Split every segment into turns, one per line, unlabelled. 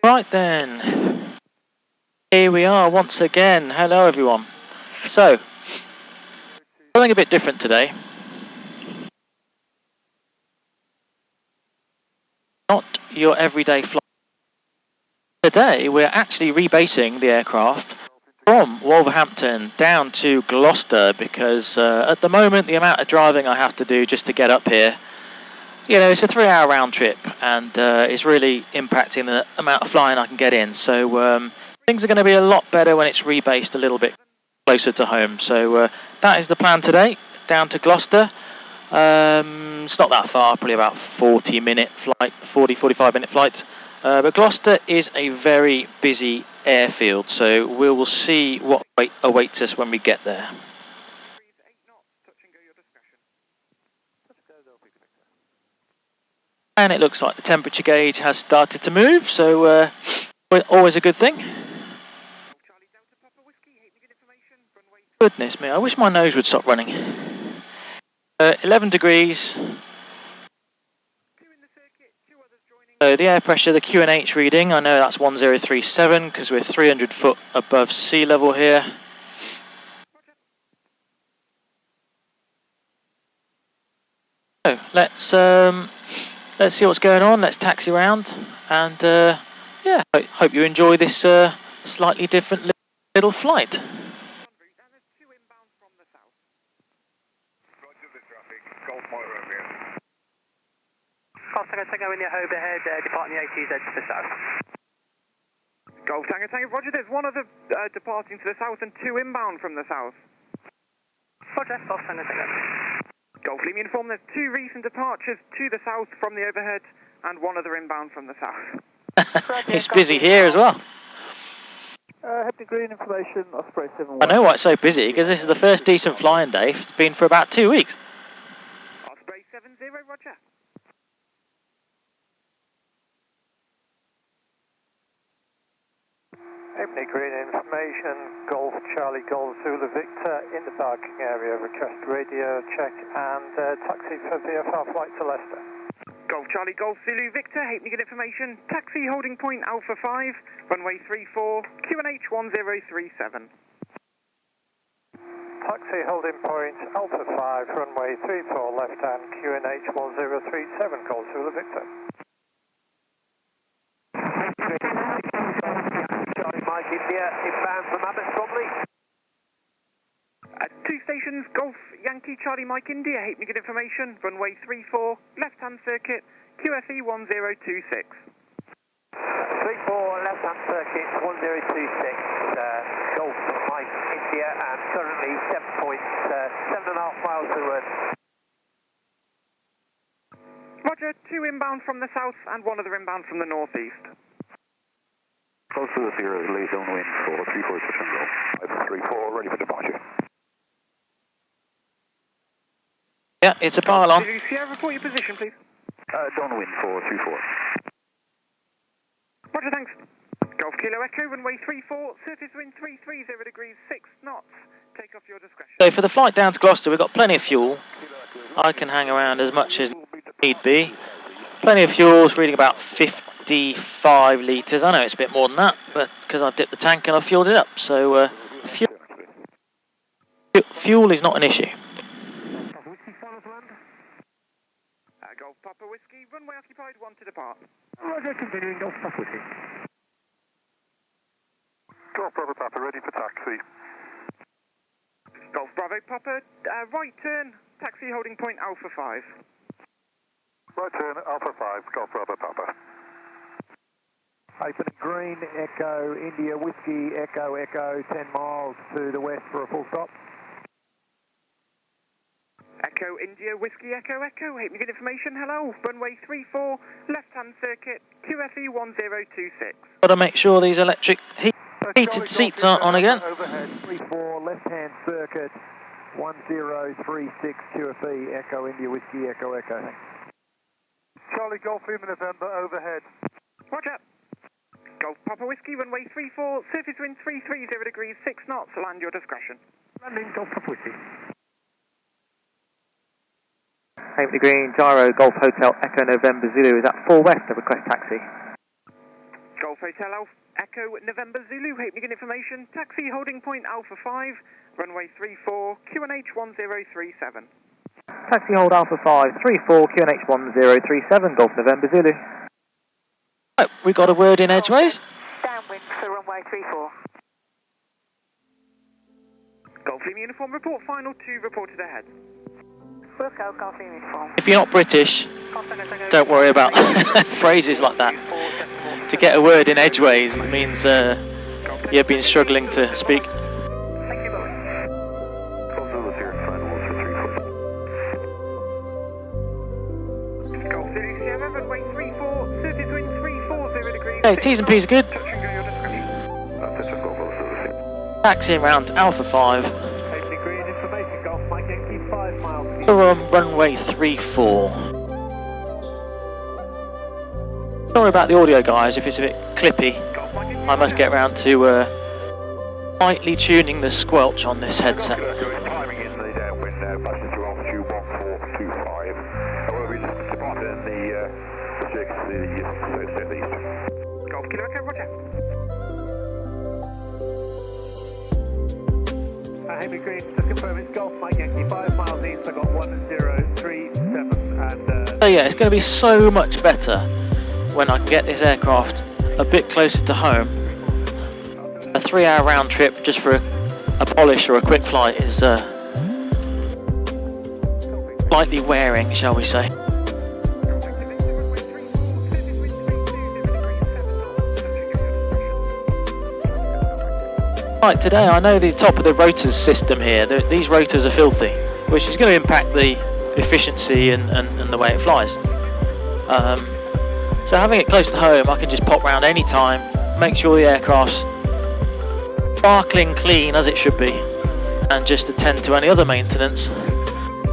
Right then, here we are once again. Hello everyone. So, something a bit different today. Not your everyday flight. Today we're actually rebasing the aircraft from Wolverhampton down to Gloucester because at the moment the amount of driving I have to do just to get up here, it's a 3-hour round trip and it's really impacting the amount of flying I can get in. So things are going to be a lot better when it's rebased a little bit closer to home. So that is the plan today, down to Gloucester. It's not that far, probably about 45-minute flight. But Gloucester is a very busy airfield, so we will see what awaits us when we get there. And it looks like the temperature gauge has started to move, so always a good thing. Goodness me, I wish my nose would stop running. 11 degrees. So the air pressure, the QNH reading, I know that's 1037 because we're 300 foot above sea level here. So let's see what's going on. Let's taxi around, and yeah, I hope you enjoy this slightly different little flight.
Tango in your overhead, departing the ATZ to the south.
Golf Tango Tango, Roger, there's one other departing to the south and 2 inbound from the south.
Roger, Golf Tango Tango.
Golf, leave me informed there's 2 recent departures to the south from the overhead and 1 other inbound from the south.
It's busy here as well.
Happy green information, Osprey 71.
I know why it's so busy, because this is the first decent flying day. It's been for about 2 weeks.
Osprey 70, Roger.
Happy green information, Golf Charlie Golf Zulu Victor in the parking area. Request radio check and taxi for VFR flight to Leicester.
Golf Charlie Golf Zulu Victor, halfpenny good information. Taxi holding point Alpha 5, runway 34, QNH 1037.
Taxi holding point Alpha 5, runway 34, left hand, QNH 1037, Golf Zulu Victor.
Charlie Mike India, inbound from Abbott Bromley.
2 stations, Golf Yankee Charlie Mike India, halfpenny good information. Runway 34, left hand circuit, QFE 1026.
34, left hand circuit, 1026, Golf Mike India, and currently 7.5 miles to earth.
Roger, 2 inbound from the south and 1 other inbound from the northeast.
Close to the 0, lead downwind for 34 September. 34, ready for departure.
Yeah, it's a pylon.
Sierra, report your position, please.
Downwind for 34.
Roger, thanks. Golf Kilo Echo, runway 34, surface wind 330 degrees, 6 knots. Take off your discretion.
So for the flight down to Gloucester, we've got plenty of fuel. I can hang around as much as need be. Plenty of fuels, reading about 55 litres. I know it's a bit more than that, but because I've dipped the tank and I've fueled it up. So fuel is not an issue.
Golf Papa Whiskey, runway occupied, 1 to depart.
Roger, continuing Golf Papa Whiskey.
Golf Bravo Papa, ready for taxi.
Golf Bravo Papa, right turn, taxi holding point Alpha 5.
Right turn, Alpha 5, Golf Bravo Papa.
Open green, Echo, India Whiskey, Echo, Echo, 10 miles to the west for a full stop.
Echo, India, Whiskey, Echo, Echo, halfpenny good information, hello, runway 34, left-hand circuit, QFE 1026.
Got to make sure these electric heated seats aren't on again.
Overhead, 34, left-hand circuit, 1036 QFE, Echo, India Whiskey, Echo, Echo.
Charlie Golf Lima November, overhead.
Roger. Golf Papa Whiskey, runway 34, surface wind 330 degrees, 6 knots, land your discretion.
Landing Golf Papa Whiskey.
Halfpenny Green, Gyro, Golf Hotel, Echo November Zulu is at 4 West, a request taxi.
Golf Hotel Alpha Echo November Zulu, Halfpenny Green information, taxi holding point Alpha 5, runway 34, QNH 1037.
Taxi hold Alpha 5, 34, QNH 1037, Golf November Zulu.
Oh, we got a word in edgeways.
Downwind for runway 34.
Golf Lima uniform report final 2 reported ahead.
We'll go Golf uniform.
If you're not British, don't worry about phrases like that. To get a word in edgeways, it means you've been struggling to speak.
Thank you, Boeing.
Golf Zulu here, final for 34.
Golf Zulu Sierra, runway 34, surface wind 340 degrees.
Okay, T's and P's are good.
Touch and go your discretion.
That's it, Golf Zulu here.
Taxiing round Alpha 5.
Halfpenny Green information, Golf Mike Yankee 5 miles.
We're on runway 34. Sorry about the audio, guys, if it's a bit clippy. I must get round to lightly tuning the squelch on this headset.
Climbing in the downwind now, passing through altitude 1425. However, we just departed in the south-southeast.
Golf Kilo Echo, roger.
Halfpenny Green, just confirm it's Golf Mike Yankee 5 miles east. I got 1037 and
So yeah, it's going to be so much better when I can get this aircraft a bit closer to home. A 3-hour round trip just for a polish or a quick flight is slightly wearing, shall we say. Right, today I know the top of the rotors system here, these rotors are filthy, which is going to impact the efficiency and the way it flies. So having it close to home, I can just pop round any time, make sure the aircraft's sparkling clean as it should be, and just attend to any other maintenance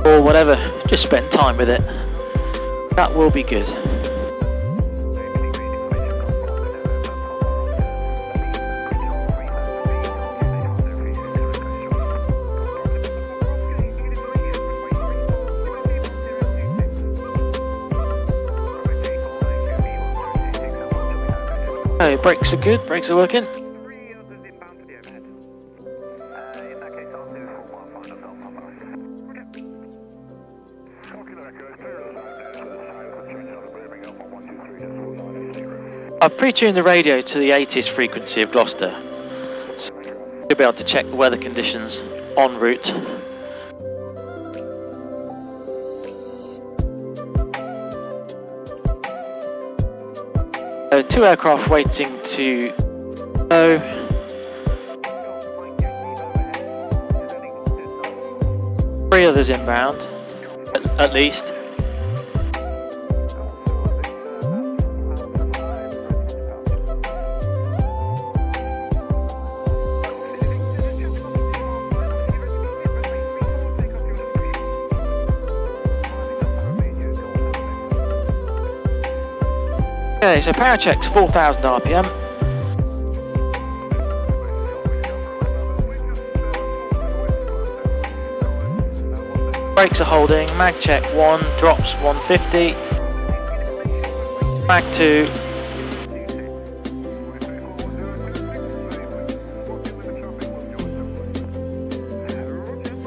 or whatever, just spend time with it. That will be good. Okay, brakes are good, brakes are working.
3 others inbound for the overhead.
In that case, I'll do full one, final Delta 5.
I've pre-tuned the radio to the 80s frequency of Gloucester, so you'll be able to check the weather conditions en route. So 2 aircraft waiting to go. 3 others inbound, at least. Okay, so power check's 4,000 RPM. Brakes are holding, mag check 1, drops 150. Mag 2.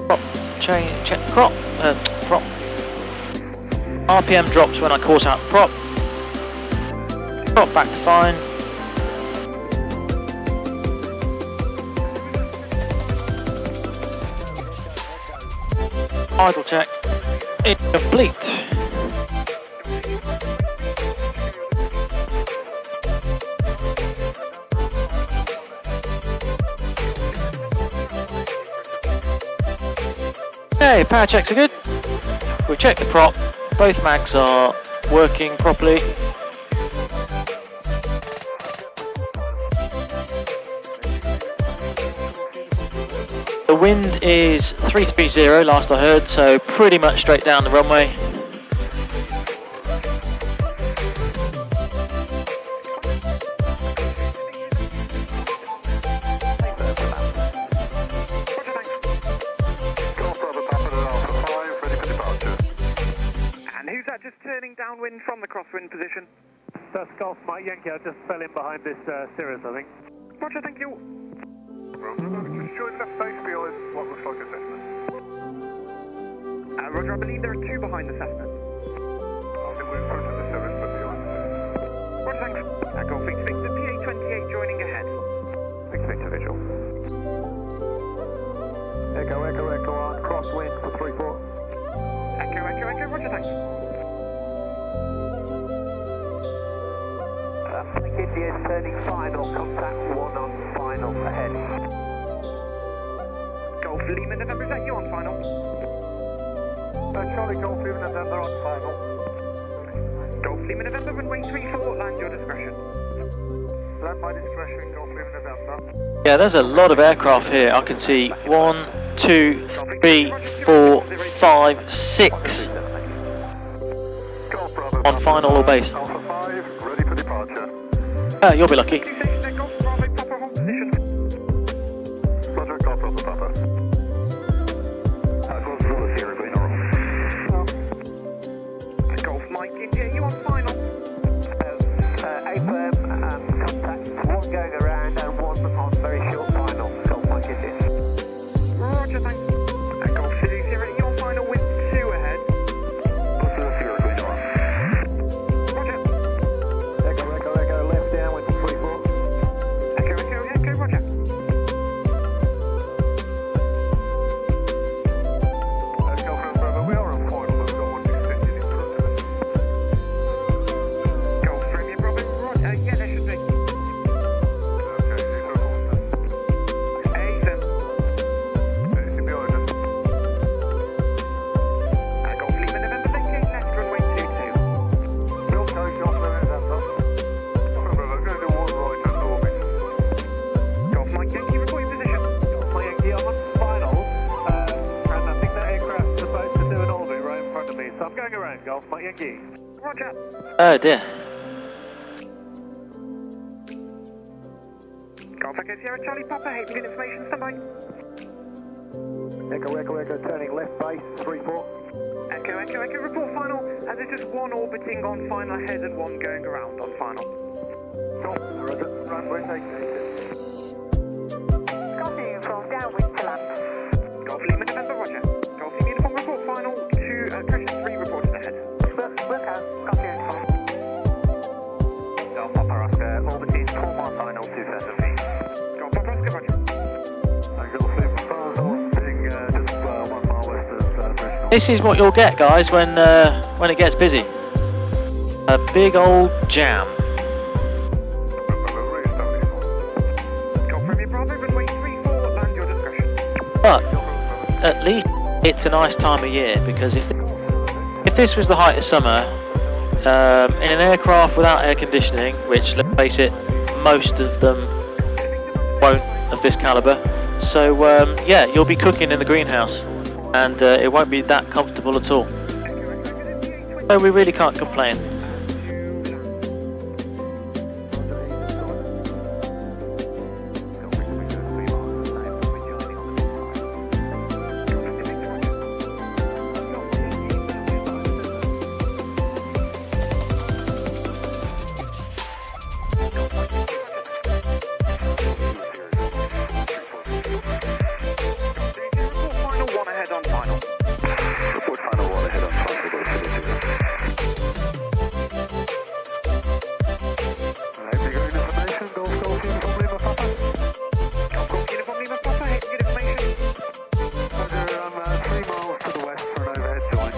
Prop, check prop. RPM drops when I course out prop. Prop back to fine. Idle check incomplete. Okay, power checks are good. We check the prop. Both mags are working properly. The wind is 330 last I heard, so pretty much straight down the runway.
that just turning downwind from the crosswind position?
That's Golf Mike Yankee. I just fell in behind this Cirrus, I think.
Roger, thank you.
Just showing left base behind what looks like a Cessna.
Roger, I believe there are two behind the Cessna.
I think we're in front of the Cirrus, but behind the Cessna.
Roger, thanks. Golf Victor, PA28 joining ahead.
Victor visual. Echo on crosswind for 34.
Echo, Roger, thanks.
India is turning final, contact 1 on final ahead.
Golf Lima November, is that you on final?
Charlie Golf Lima November on final.
Golf Lima November, runway 34, land your discretion.
Land my discretion, Golf Lima November.
Yeah, there's a lot of aircraft here. I can see 1, 2, 3, 4, 5, 6 on final or base.
Alpha 5, ready for departure.
You'll be lucky.
Golf Bravo, Papa, hold position.
Roger, Golf Bravo Papa.
Golf Zulu Sierra Green Oral.
Golf Mike India, you on final?
AFM contact 1 going around and 1 on very short final. Golf Mike India.
Roger, thanks. Golf Zulu Sierra, you on final with 2 ahead.
Golf Zulu Sierra Green Oral.
Roger.
Echo, left downwind for 34.
Echo, Roger.
Golf Bravo, we are on final, but we've got one extended in front of us.
Golf Premier Bravo, Roger. Yeah, there should be.
Okay, these are all done.
Ethan.
Anything behind us?
Golf Lima November, vacate left runway 22.
Golf Lima November. Golf Bravo, go to 1 right and orbit.
Golf Mike Yankee, report your position.
Golf Mike Yankee, I'm on final, and I think that aircraft's supposed to do an orbit right in front of me, so I'm going around, Golf Mike Yankee.
Roger.
Oh dear.
Golf Echo Sierra Charlie Papa, Haven information, standby.
Echo, turning left base 34.
Echo, report final. There's just 1 orbiting on final ahead and 1 going around on final.
Roger, runway 88.
Golf uniform, downwind to land.
Golf Lima November, Roger. Golf Lima Uniform, report final. 2, pressure 3 reported ahead.
Wilco, golf uniform.
Golf Papa Oscar, orbiting 4 mile final, 2,000 feet.
Golf Papa Oscar, Roger.
And Golf Lima Papa orbiting just 1 mile west of Bristol.
This is what you'll get, guys, when it gets busy. A big old jam.
Golf Premier Bravo, runway 34, land your discretion.
But at least it's a nice time of year, because if this was the height of summer, in an aircraft without air conditioning, which, let's face it, most of them won't of this calibre, so yeah, you'll be cooking in the greenhouse, and it won't be that comfortable at all. So we really can't complain.
Report final 1 ahead on final.
Report final 1 ahead on final. Golf Zulu Sierra.
Have you got information? Golf Uniform Lima Papa.
Golf Uniform Lima Papa, Haven information.
Roger, I'm 3 miles to the west for an overhead join.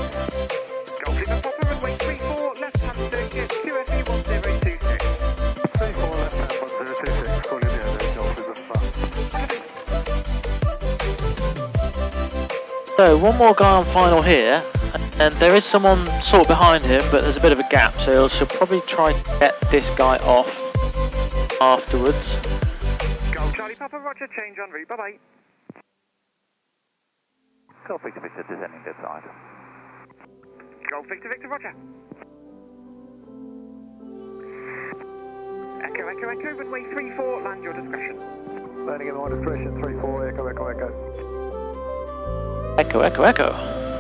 Golf Lima Papa, runway 34, left-hand circuit, QFE 1026.
34 left hand 1026, call you the other Golf Lima Papa.
So one more guy on final here, and there is someone sort of behind him, but there's a bit of a gap, so he'll probably try to get this guy off afterwards.
Golf Charlie Papa, Roger, change en route, bye-bye.
Golf Victor descending dead side.
Golf Victor, Roger. Echo, runway 34, land your discretion.
Landing in my discretion, 34, echo.
Echo.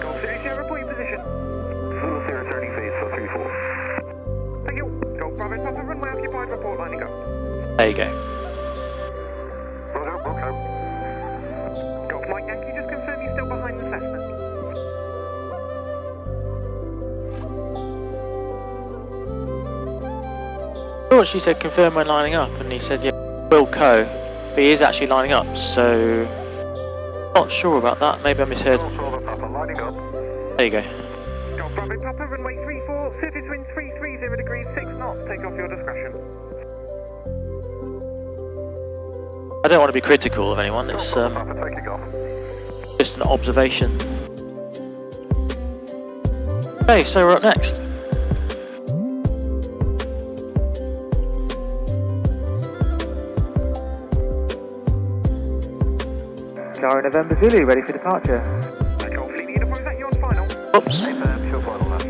Golf Zulu Sierra, report your position.
Zulu Sierra turning phase for 34.
Thank you. Golf Bravo Papa, runway occupied, report lining up.
There you go.
Roger, okay.
Golf Mike Yankee, just confirm you're still behind the Cessna.
I thought she said confirm when lining up, and he said yeah, Wilco, but he is actually lining up, so not sure about that. Maybe I misheard.
Lining up.
There you go.
Golf Bravo Papa, runway 34, surface wind 330 degrees, 6 knots, take off your discretion.
I don't want to be critical of anyone. It's
Taking off.
just an observation. Okay, so we're up next.
Charlie November Zulu, ready for departure.
Golf Fleet uniform, is that you on final?
Oops.
Sure final left.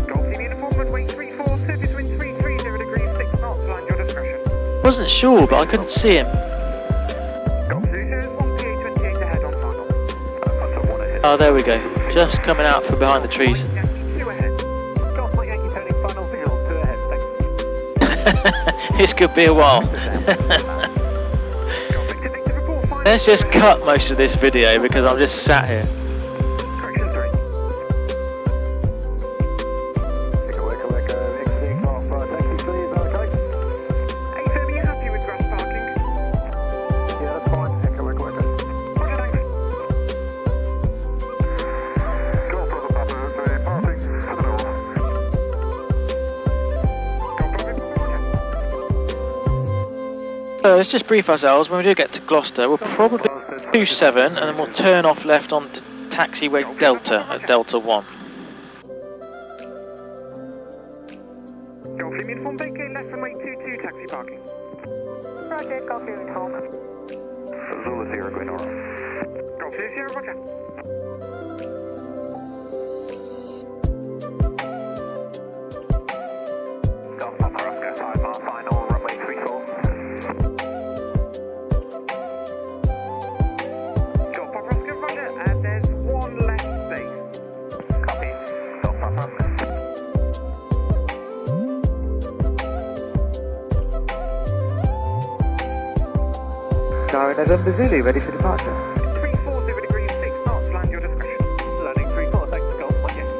Golf Fleet uniform, runway 34, surface wind 330 degrees, 6 knots, land your discretion.
Wasn't sure, but I couldn't see him.
Golf Zulu, 1PA28 ahead on final.
Oh, there we go. Just coming out from behind the trees.
Mike Yankee, 2 ahead.
Golf Mike Yankee turning final visual, 2 ahead, thanks.
This could be a while.
Golf Victor Victor, report final.
Let's just cut most of this video because I'm just sat here.
Correction 3.
Exiting off, taxi please, okay?
Hey, sir, are you happy with grass parking?
Yeah, that's fine. Echo,
Roger, thanks.
Golf Bravo Papa, departing to the north.
Golf Bravo, Roger.
So let's just brief ourselves. When we do get to Gloucester, we'll probably do 7 and then we'll turn off left onto taxiway Delta at Delta 1.
Golf Fleet uniform, vacate left runway 22, taxi parking.
Roger, Golf uniform.
Zulu Sierra, going north.
Golf Zulu Sierra, roger.
Golf Papa Oscar, 5 mile final, runway 34.
Golf Papa Oscar, roger, and there's one left space.
Copy. Golf Papa Oscar.
Charlie November Zulu, ready for departure.
340 degrees, 6 knots, land your discretion.
Landing 34, thanks, Golf Mike Yankee.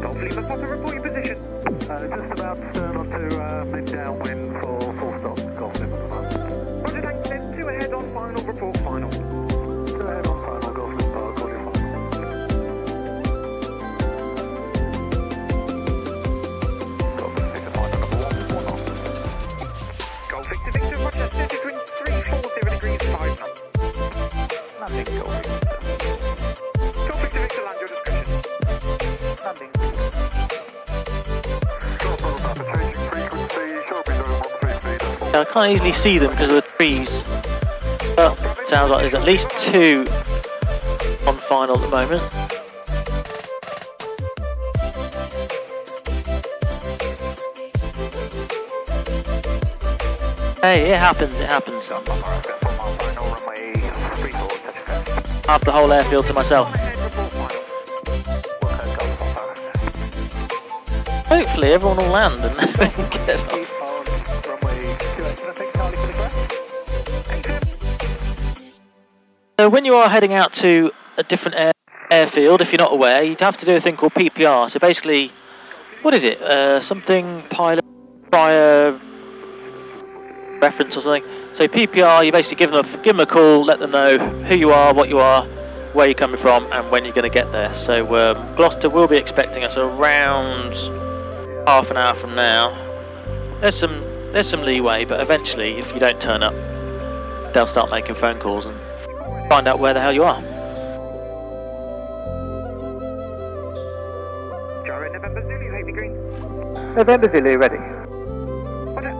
Golf Lima Papa, report your position.
Just about to turn onto mid-downwind for full stop. Golf Lima Papa.
Roger, thanks, then 2 ahead on final, report final.
2 ahead on final, Golf Lima Papa, call your final. Golf Victor, final number 1 off.
Golf Victor Victor, roger, surface wind 340 degrees, 5 knots.
Landing, Golf Victor.
Golf Victor Victor, land your discretion.
Landing.
Golf Bravo Papa, changing frequency, short be 013
I can't easily see them because of the trees, but sounds like there's at least 2 on final at the moment. Hey, it happens, it happens.
Golf Papa Oscar, 4 mile final, runway 34, touch and go.
I have the whole airfield to myself.
1 ahead, report final.
Work out Golf Papa Oscar.
Hopefully everyone will land and then we can get off.
On runway 28, I think, Charlie for the crest.
So when you are heading out to a different airfield, if you're not aware, you'd have to do a thing called PPR. So basically, what is it? Something pilot prior reference or something. So PPR, you basically give them a call, let them know who you are, what you are, where you're coming from, and when you're going to get there. So Gloucester will be expecting us around half an hour from now. There's some leeway, but eventually, if you don't turn up, they'll start making phone calls and find out where the hell you are.
Gyro November Zulu, Haley Green.
November Zulu, ready.
Roger.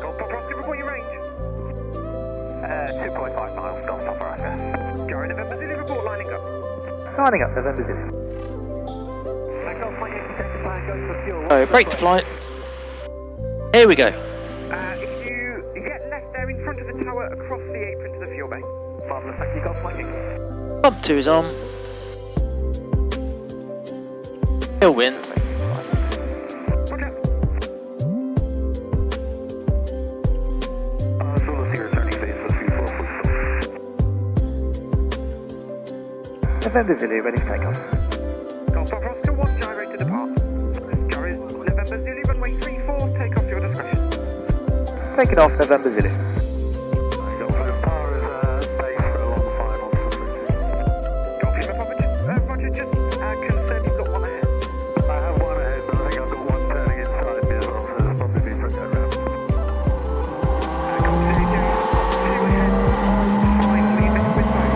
Golf Papa Oscar, report your range.
2.5 miles, Golf Papa Oscar.
Gyro November Zulu, report lining up.
Lining up, November Zulu.
Golf Mike Yankee Delta plan, go for fuel.
So, break the flight. Here we go.
If you get left there in front of the tower, across the apron to the fuel bay.
Marvellous, thank you, Golf Mike Yankee.
Pump 2 is on. Hill wind.
Roger.
Zulu Sierra turning base for 3446.
November Zulu, ready for takeoff.
Golf Papa Oscar, 1 gyro to depart. Gyro November Zulu, runway 34, take off your discretion.
Taking off, November Zulu.
Golf Power is base for a long final.
Golf Lima Papa, Roger, just confirm you've got 1 ahead.
I have one ahead, but I think I've got one turning inside me as well, so there's probably be for a go round.
Golf Zulu, 2 ahead. Fine, leave it with both.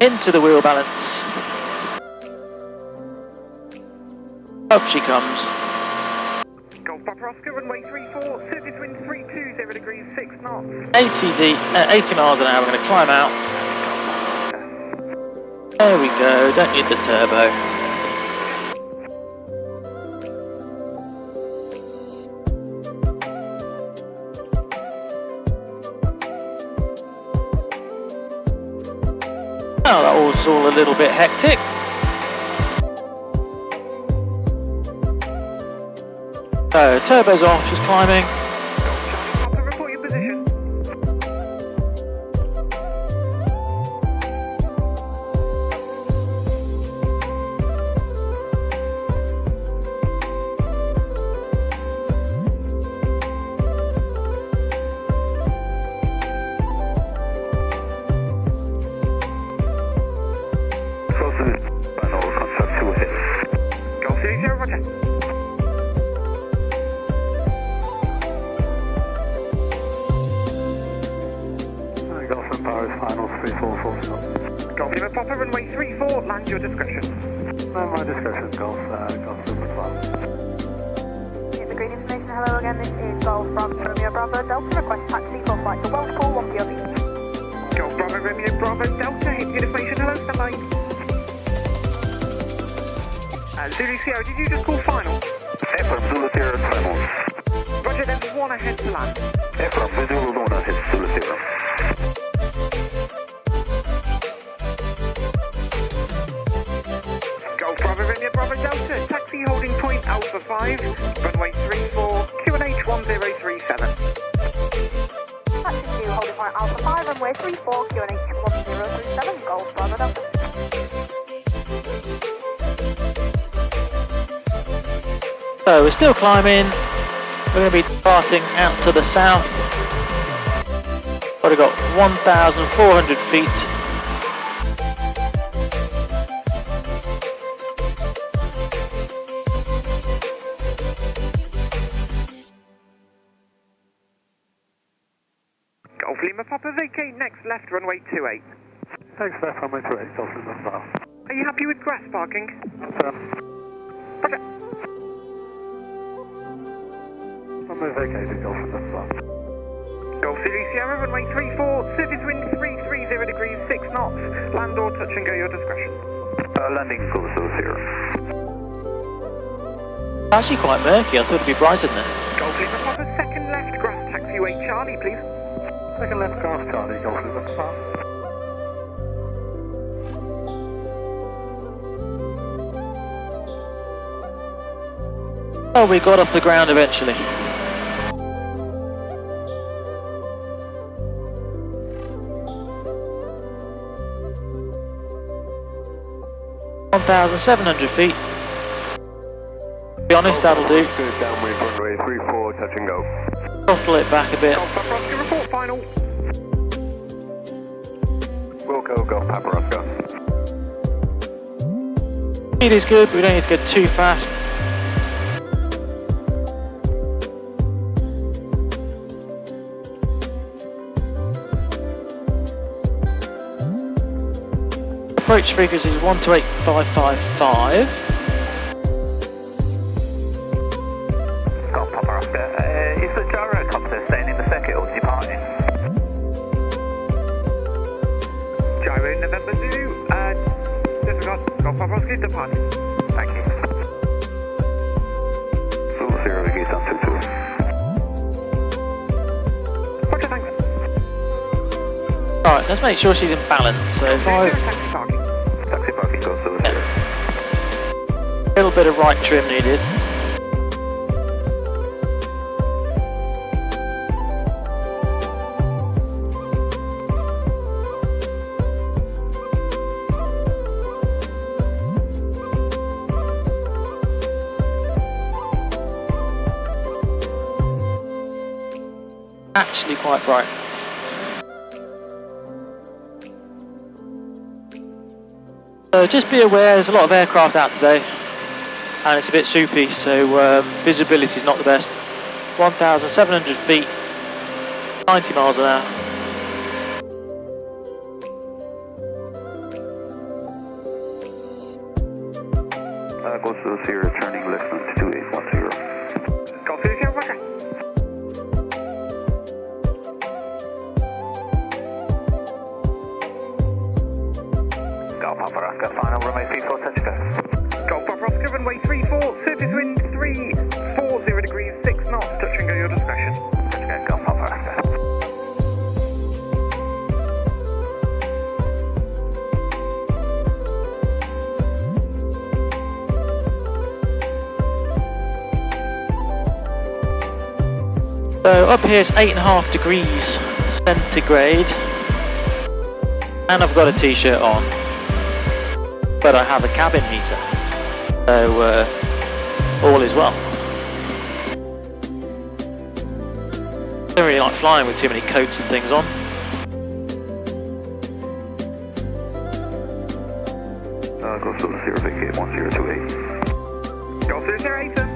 Into the wheel balance. Up she comes.
Golf Papa Oscar, runway 34, surface wind 320 degrees, 6 knots.
80 miles an hour. We're going to climb out. There we go. Don't need the turbo. Oh, that was all a little bit hectic. So, turbo's off, she's climbing.
Golf Charlie Papa, report your position.
Close to this final contact 2 ahead.
Golf Zulu, 0, roger.
Golf Power is final 3440.
Golf Lima Papa, runway 34, land your discretion.
No, my discretion, Golf Super Plan.
Here's the green information. Hello again, this is Golf from Romeo Bravo Delta. Request taxi for flight to Welshpool, 1 POV.
Golf Bravo Romeo Bravo Delta, hit your information. Hello, stand by. Zulu Sierra, did you just call final?
Affirm, Zulu Sierra final.
Roger, there's 1 ahead to land.
Affirm, Zulu Luna hits Zulu Sierra.
Golf Bravo Romeo Bravo Delta, taxi holding point Alpha 5, runway 34, QNH 1037.
Taxi to holding point Alpha 5, runway 34, QNH 1037, Golf Bravo Delta.
So, we're still climbing. We're going to be departing out to the south. We've got 1,400 feet.
Golf Lima Papa, vacate next left, runway 28.
Thanks, left runway 28, Golf Super Plan.
Are you happy with grass parking? Roger.
Runway vacated, Golf Super Plan.
Golf Zulu Sierra, runway 34, surface wind 330 degrees, 6 knots. Land or touch and go, your discretion.
Landing Zulu Sierra.
It's actually quite murky. I thought it'd be brighter than this.
Golf Lima Papa, second left, grass taxiway Charlie, please.
Second left, Golf Charlie, Golf Super Plan.
Oh, we got off the ground eventually. (1,700 feet). To be honest, that'll do.
Good downwind runway 34, touch and go.
Throttle it back a bit.
Golf Papa Oscar, report final.
Wilco, Golf Papa Oscar.
Speed is good, but we don't need to go too fast. Approach frequency is 128.555.
Golf Papa Oscar. Is the gyrocopter staying in the circuit or departing?
Gyro November Zulu, disregard, Golf Papa Oscar, departing.
Thank you.
Zulu Sierra, gate on 22.
Roger, thanks.
Alright, let's make sure she's in balance. So if I...
Taxi parking.
Taxi parking, go Zulu Sierra.
A little bit of right trim needed. Actually quite bright. So just be aware, there's a lot of aircraft out today and it's a bit soupy, so visibility is not the best. 1,700 feet, 90 miles an hour.
Go Zulu Sierra, turning left on 2810.
Golf Zulu Sierra, roger.
Golf Papa Oscar, final runway 34, touch go.
Golf Papa Oscar, runway 34, surface wind 340 degrees, 6 knots, touch and go your discretion.
Touch go, Golf Papa Oscar.
So up here it's 8.5 degrees centigrade and I've got a t-shirt on, but I have a cabin heater, so all is well. Don't really like flying with too many coats and things on.
Go Zulu Sierra, vacate 1028.
Golf Zulu Sierra, 8 sir.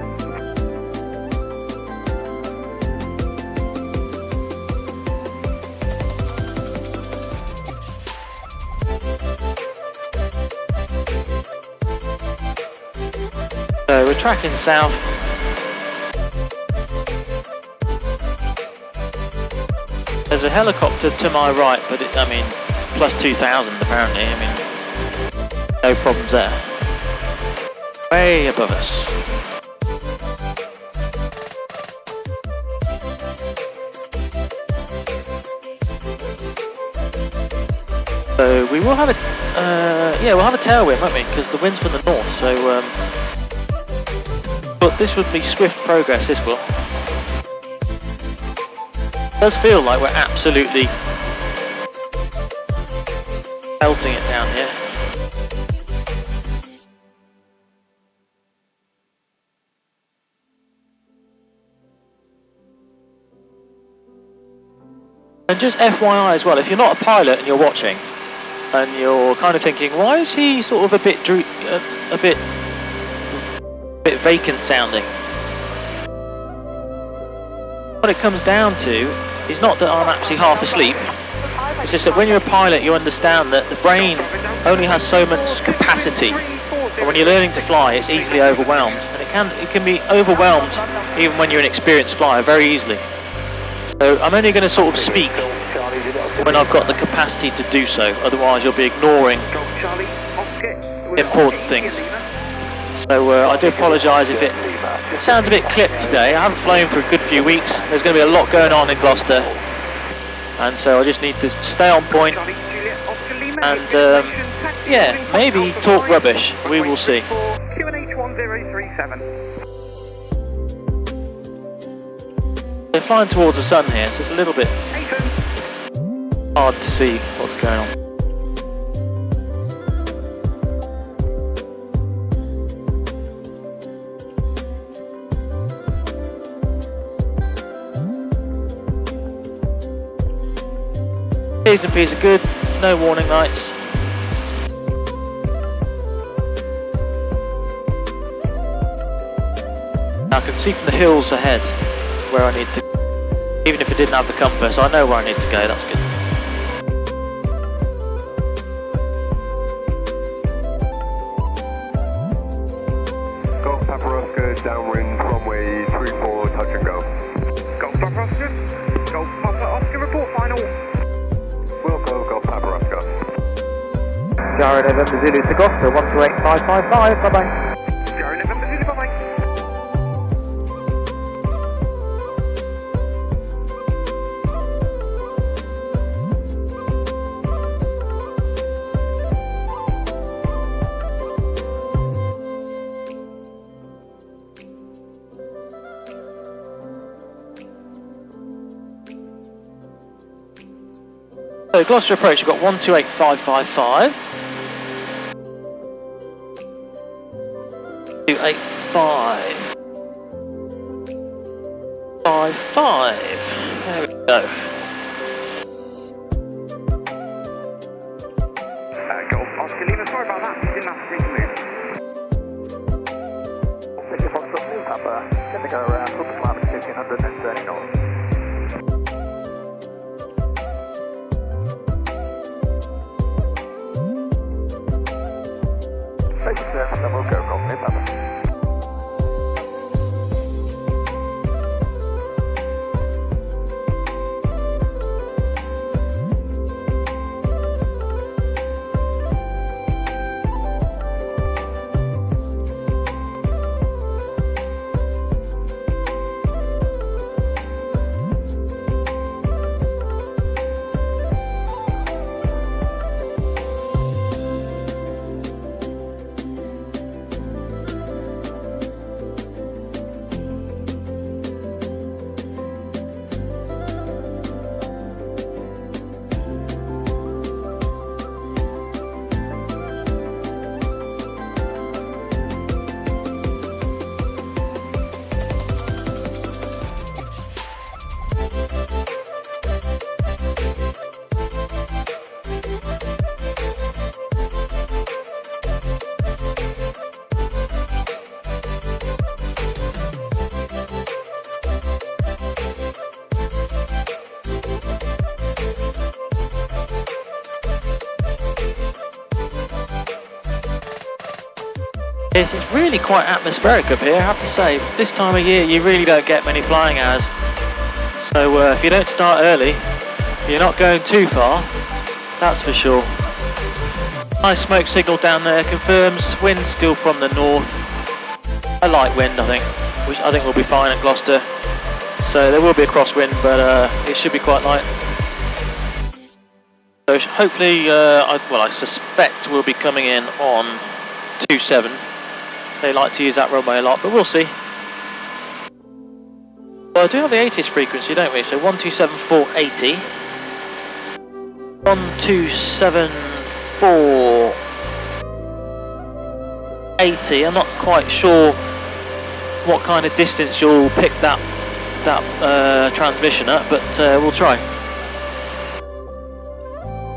So we're tracking south. There's a helicopter to my right, but I mean, plus 2,000 apparently. I mean, no problems there. Way above us. So we will have a, we'll have a tailwind, won't we? Because the wind's from the north. So, but this would be swift progress. This will. It does feel like we're absolutely pelting it down here. And just FYI as well, if you're not a pilot and you're watching, and you're kind of thinking, why is he sort of a bit vacant sounding? What it comes down to is not that I'm actually half asleep. It's just that when you're a pilot, you understand that the brain only has so much capacity. But when you're learning to fly, it's easily overwhelmed, and it can be overwhelmed even when you're an experienced flyer very easily. So I'm only going to sort of speak when I've got the capacity to do so, otherwise you'll be ignoring important things. So I do apologise if it sounds a bit clipped today. I haven't flown for a good few weeks. There's going to be a lot going on in Gloucester, and so I just need to stay on point and maybe talk rubbish. We will see. They're flying towards the sun here, so it's a little bit hard to see what's going on. P's and P's are good. no warning lights. I can see from the hills ahead where I need to, even if I didn't have the compass, I know where I need to go, that's good.
Golf Papa Oscar, downwind, runway 34, touch and go.
Golf Papa Oscar. Golf Papa Oscar, report final.
We'll go Golf Papa Oscar.
Sierra November Zulu to Gloucester, 128555, bye-bye.
Sierra November Zulu, bye-bye.
So Gloucester approach, you've got 128555. 285. 55. There we go.
Golf Oscar Lima, sorry about that. You didn't have to take a move.
Take your box up, new Papa. Going to go around, up to 1500 and turning north. Take your turn, then we'll go from new Papa.
It's really quite atmospheric up here, I have to say. This time of year you really don't get many flying hours. So if you don't start early, you're not going too far, that's for sure. Nice smoke signal down there, confirms wind still from the north. A light wind I think, which I think will be fine at Gloucester. So there will be a crosswind, but it should be quite light. So hopefully, I suspect we'll be coming in on 27. They like to use that runway a lot, but we'll see. Well, I do have the 80th frequency, don't we? So 127480. 127480. I'm not quite sure what kind of distance you'll pick that transmission at, but we'll try.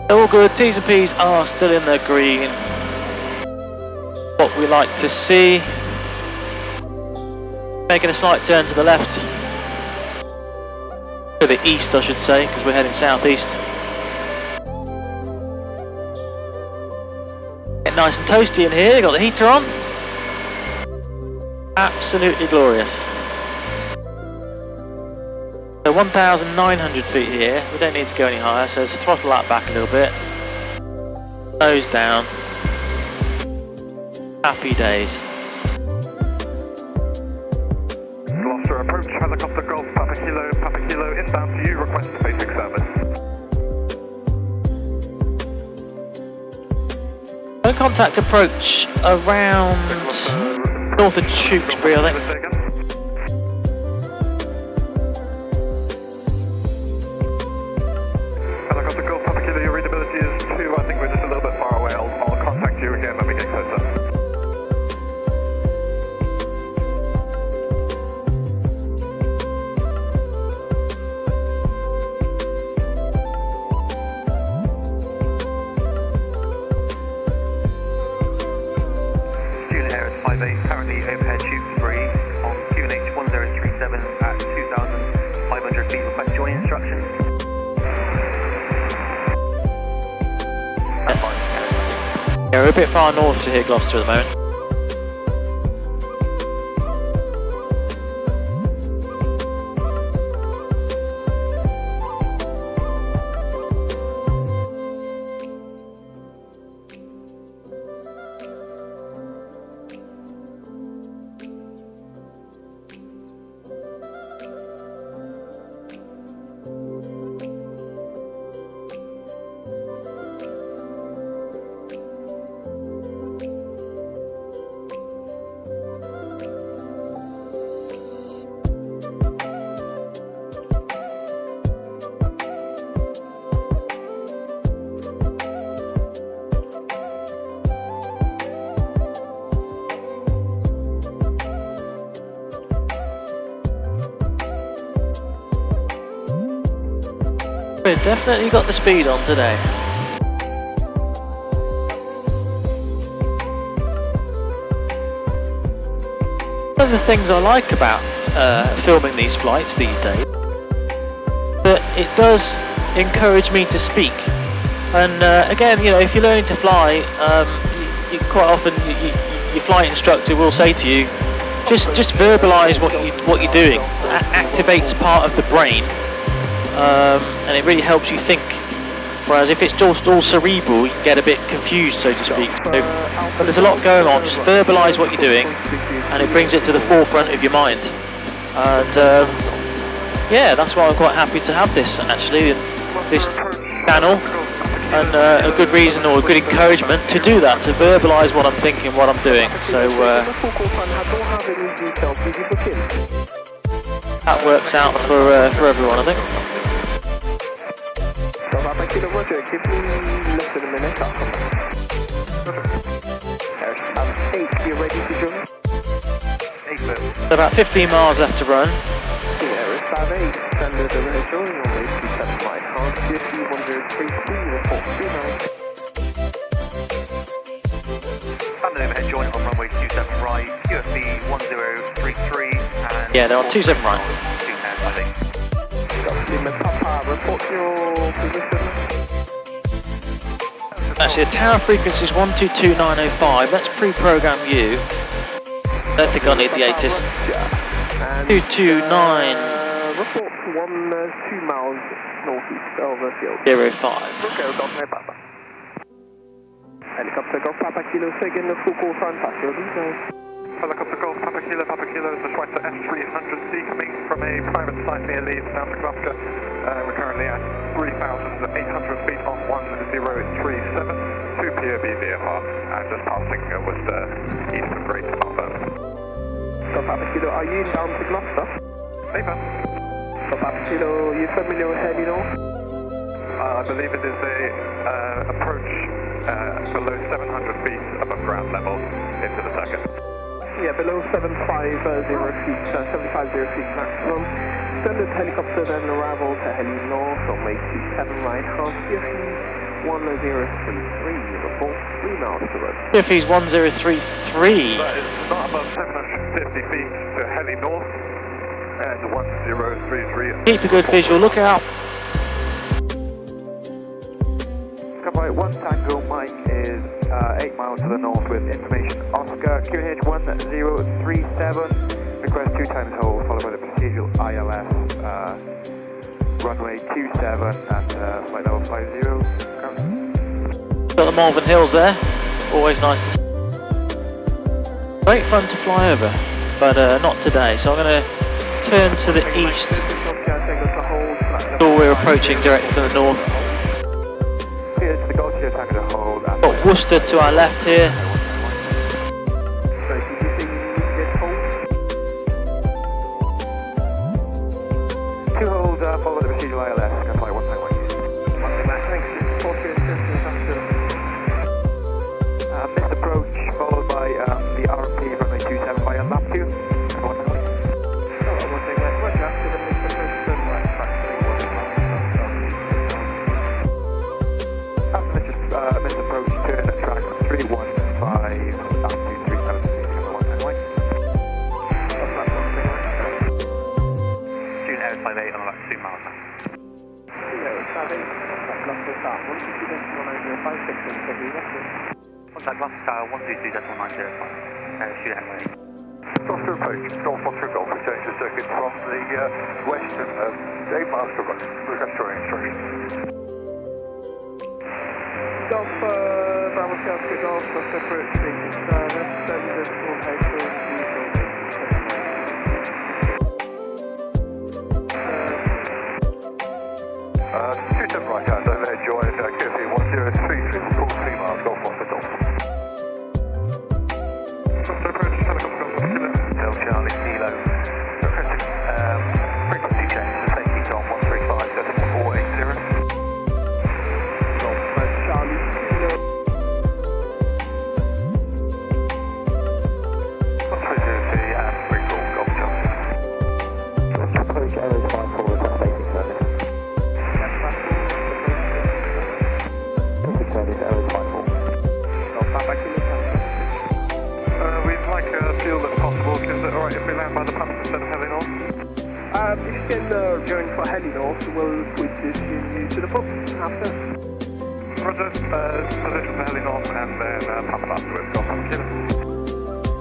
All good. T's and P's are still in the green. What we like to see. Making a slight turn to the left. To the east, I should say, because we're heading southeast. Getting nice and toasty in here. Got the heater on. Absolutely glorious. So 1,900 feet here. We don't need to go any higher, so let's throttle that back a little bit. Nose down. Happy days.
Gloucester approach, helicopter Golf Papa Kilo inbound to you, request basic service.
No contact approach around north of Tewkesbury, I think.
Helicopter Golf Papa Kilo, your readability is 2. I think we're just a little bit far away. I'll contact you again when we get closer.
Yeah, we're a bit far north to hit Gloucester at the moment. We've definitely got the speed on today. One of the things I like about filming these flights these days, that it does encourage me to speak. And again, you know, if you're learning to fly, you quite often your flight instructor will say to you, just verbalise what you're doing. That activates part of the brain. And it really helps you think. Whereas if it's just all cerebral, you can get a bit confused, so to speak. So when there's a lot going on, just verbalise what you're doing, and it brings it to the forefront of your mind. And yeah, that's why I'm quite happy to have this actually, this channel, and a good reason or a good encouragement to do that, to verbalise what I'm thinking, what I'm doing. So that works out for everyone, I think.
Roger, give me less than a minute. Airspan 8, you're ready to jump? 8 minutes.
So about 15 miles left to run.
Airspan 8, standard overhead joining on way 27 right, hard CFE 1033, report 29. Standard overhead joining on runway 27 right, QFE 1033, and...
Yeah, they're on 27 right.
210, I think. Papa, report your position.
Actually, the tower frequency is 122905. Let's pre-program you. I don't think I need the ATIS. 229.
Report 2 miles northeast over field.
05.
Okay, Golf no Papa. Helicopter Golf Papa Kilo, second full call sign, pass your details. Helicopter Golf Papa Kilo is the Schweitzer S300C coming from a private site near Leeds down to Gloucester. We're currently at 3,800 feet on 1037, 2 POB VFR, and just passing Worcester east of Great Staverton. Golf Papa Kilo, are you inbound to Gloucester? Paper. Golf Papa Kilo, are you familiar with Heli North? I believe it is a approach below 700 feet above ground level into the circuit. Yeah, below 750 feet, 750 feet maximum. Standard helicopter then arrival to Heli North on way 27 right, half CFE 1033, report 3 miles to run.
CFE's 1033.
That is not above 750 feet to Heli North, and 1033.
Keep a good visual, look out.
Right, 1 Tango Mike is 8 miles to the north with information Oscar QH 1037, request 2 times hold followed by the procedural ILS, runway 27 and flight level 50.
Got the Malvern Hills there, always nice to see. Great fun to fly over, but not today, so I'm going to turn to the east. So we're approaching directly from the north. Got Worcester to our left here.
Two hold, follow the procedural ILS, can fly 1 time. Missed approach, followed by the RMP runway 27 by lap 2. Missed approach, turn at track 315. Contact Gloucestershire 122.905. Shoot anyway. Gloucester approach, Golf Foxtrot Golf, we change the circuit from the western 8 miles to run. Request your instructions.
Golf, Bravo Scout, Golf, Gloucester approach, standard full height to
27 right hand, overhead join, QFE 1033, full 3 miles, Golf Foxtrot Golf. Gloucester approach, helicopter Golf Foxtrot, Hotel Charlie, Kilo. Requesting frequency change to safety on 135.480.
Golf Charlie, Kilo.
Possibility and recall, Golf Charlie.
Approach Aero 54 with that basic service. Basic service Aero 54.
We'd like fuel if possible. Is it alright if we land by the pumps instead of heading on?
If you can join for heading off, we'll position you to the pump after.
Roger, position for heading on and then pump afterwards. Golf Papa Kilo.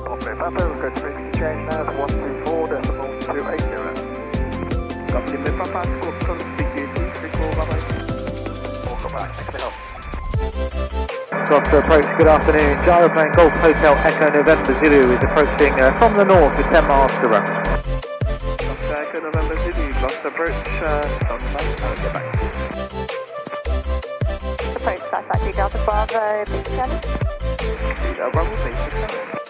Golf Papa, we'll go to frequency change now to 134.280.
Golf Lima Papa, Scope configuration, recall, bye-bye.
Welcome back, thanks for the help.
Gloucester approach, good afternoon. Gyroplane Golf Hotel Echo November Zulu is approaching from the north with 10 miles to run.
Gloucester Echo November Zulu, Gloucester approach, stand by, I'll get back.
Approach Sky Delta Bravo, basic service.
Delta Bravo, basic service.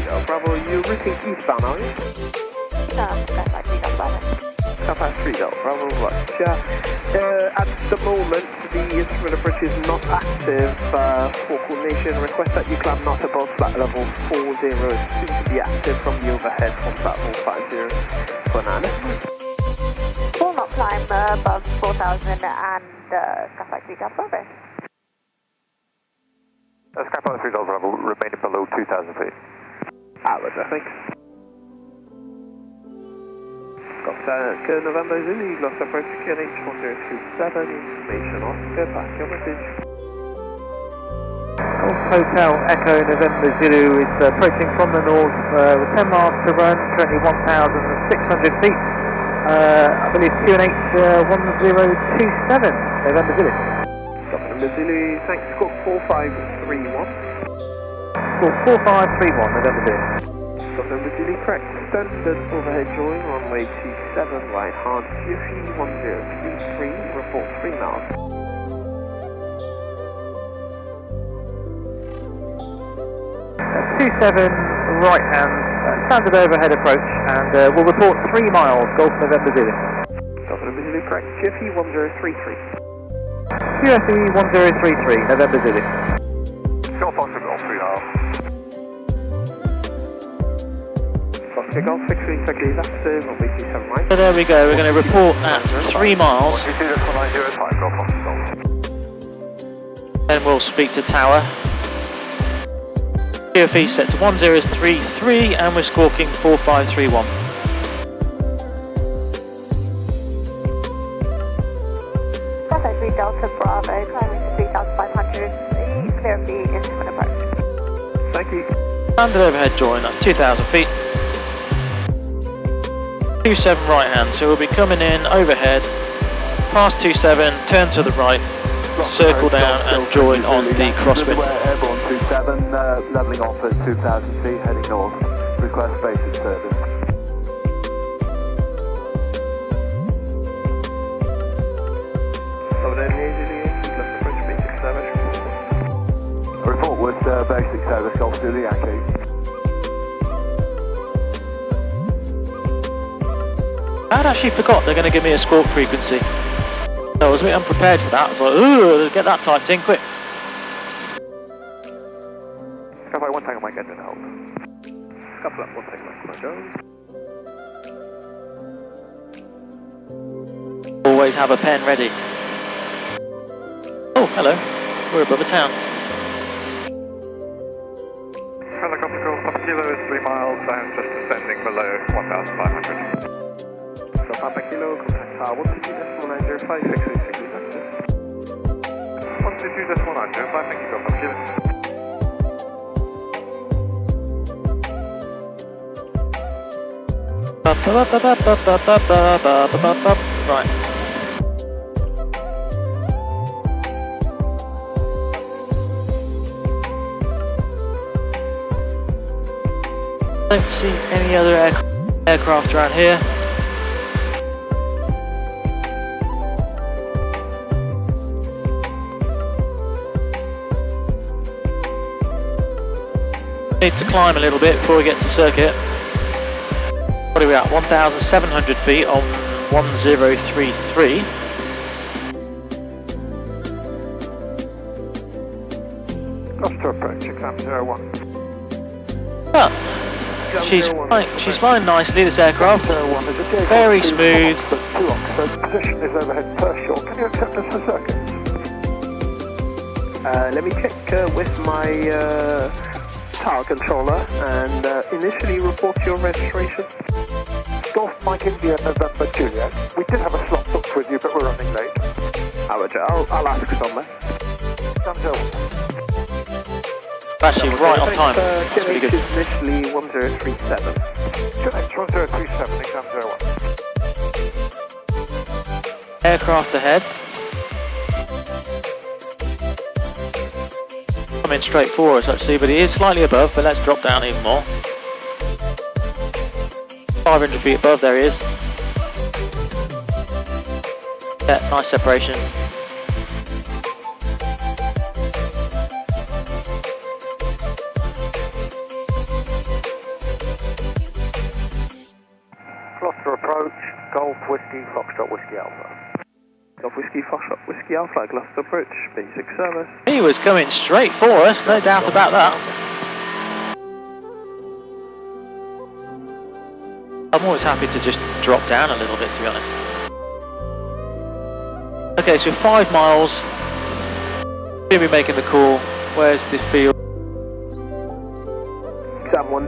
Delta Bravo, you're routing eastbound, are you?
No, Sky Delta Bravo.
Papa 3 Delta Bravo, Roger. At the moment, the instrument approach is not active for coordination. Request that you climb not above flat level 40. Soon to be active from the overhead from platform 50 for now.
Will not climb above 4,000 and Sky Delta Bravo.
Sky Pilot 3 Delta Bravo, remaining below 2,000 feet.
Roger, thanks. Gloucester November Zulu, Gloucester approach QNH 1037, information Oscar, back your message.
Golf Hotel Echo November Zulu is approaching from the north with 10 miles to run, currently 1,600 feet. I believe QNH 1027, November Zulu.
November Zulu, thanks, score 4531.
Score 4531, November Zulu.
November Zulu, correct. Standard overhead join, runway 27, right hard, QFE 1033, report 3 miles.
Uh, 27 right hand, standard overhead approach, and we'll report 3 miles, Golf November Zulu.
November Zulu, correct. QFE 1033.
QFE 1033, November Zulu.
Golf Foxtrot Golf 3 miles.
Oscar Golf, fixing exactly active, runway 27 right.
So there we go, we're going to report at 3 miles.
122.905, Golf Foxtrot Golf.
Then we'll speak to tower. QFE set to 1033 and we're squawking 4531.
Sky 3 Delta Bravo, climbing to 3,500 feet, clear of the instrument approach.
Thank you.
Standard overhead join, that's 2,000 feet. 27 right hand, so we'll be coming in overhead, past 27, turn to the right, circle down and join on the crosswind.
Airborne 27, levelling off at 2,000 feet, heading north. Request basic service. Report with basic service, Golf Zulu Yankee.
I'd actually forgot they're going to give me a squawk frequency. So I was a bit unprepared for that. I was like, ooh, get that typed in quick.
Skyfly 1 Tango Mike engine hold.
Skyfly 1 Tango Mike, go.
Always have a pen ready. Oh, hello. We're above a town.
Helicopter Golf Papa Kilo is 3 miles and just descending below 1500.
So Papa Kilo, contact tower 122.905, fixing signal access.
122.905, thank you, Golf Papa Kilo.
Right. Don't see any other aircraft around here. Need to climb a little bit before we get to circuit. What are we at? 1,700 feet on 1033.
Gloucester approach, exam 01.
But she's flying nicely, this aircraft. Very smooth.
Position is overhead per short. Can you accept us for circuits?
Let me check with my tower controller and initially report your registration.
Golf Mike India November Juliet. We did have a slot booked with you, but we're running late.
I'll ask someone.
Exam 01.
Actually, right on time. That's really good.
Initially 1037.
QNH 1037, exam 01.
Aircraft ahead. Coming straight for us actually, but he is slightly above, but let's drop down even more. 500 feet above, there he is. Yeah, nice separation.
Gloucester approach, Golf Whiskey, Foxtrot Whiskey Alpha.
Golf Whiskey, Foxtrot Whiskey Alpha, Gloucester approach, basic service.
He was coming straight for us, no doubt about that. I'm always happy to just drop down a little bit, to be honest. Okay, so 5 miles. We'll be making the call. Where's the field?
Exam 10,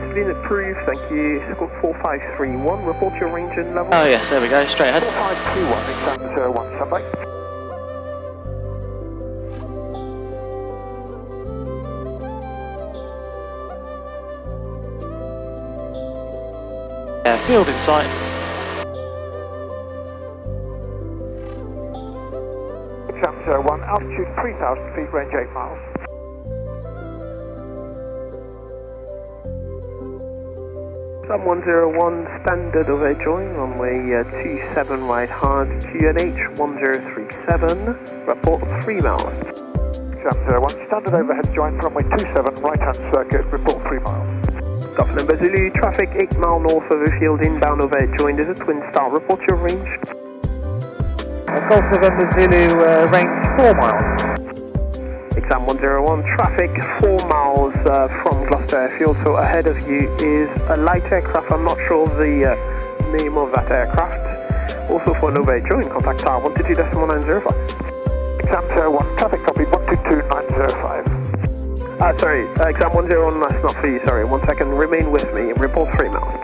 it's been approved, thank you. Squawk 4531, report your range and level.
Oh yes, there we go, straight ahead.
4521, exam 01, standby.
Yeah, field in sight.
Exam 01, altitude 3,000 feet, range 8 miles.
Exam 101, standard overhead join, runway 27 right hard, QNH 1037, report 3 miles.
Exam 01, standard overhead join, runway 27 right hand circuit, report 3 miles.
Golf November Zulu, traffic 8 mile north of the field, inbound overhead join, is a twin star, report your range.
Golf November Zulu, range 4 miles.
Exam 101, traffic 4 miles from Gloucester Airfield, so ahead of you is a light aircraft. I'm not sure of the name of that aircraft. Also for an overhead join, contact tower 122.905.
Exam 01, traffic copy 122.905.
Sorry, exam 101, that's not for you, sorry. 1 second, remain with me, report 3 miles.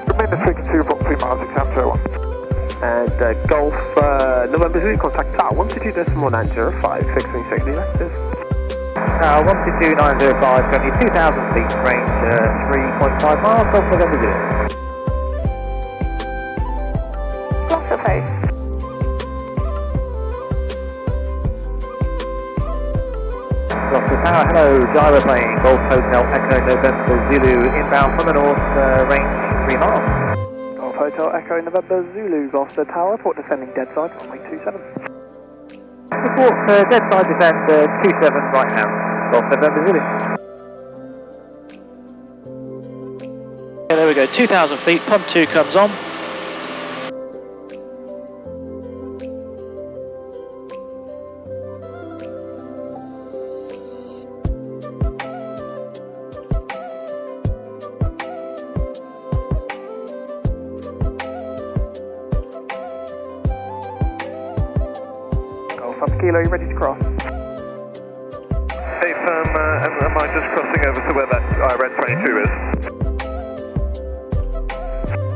Remain the frequency, report 3 miles, exam 01.
And Golf November Zulu, contact tower 122.905, fixing signal active.
122.905, currently 2,000 feet, range 3.5 miles, Golf November Zulu.
Gloucester face.
Gloucester Tower, hello, gyroplane, Golf Hotel Echo November Zulu, inbound from the north, range 3 miles.
Golf Hotel Echo November Zulu, Gloucester Tower, report descending dead side, runway 27.
Report dead side descend 27 right hand, Golf November Zulu.
Yeah, there we go, 2,000 feet, pump 2 comes on.
Golf Kilo, are you ready to cross?
Hey firm, am I just crossing over to where that IRED 22 is?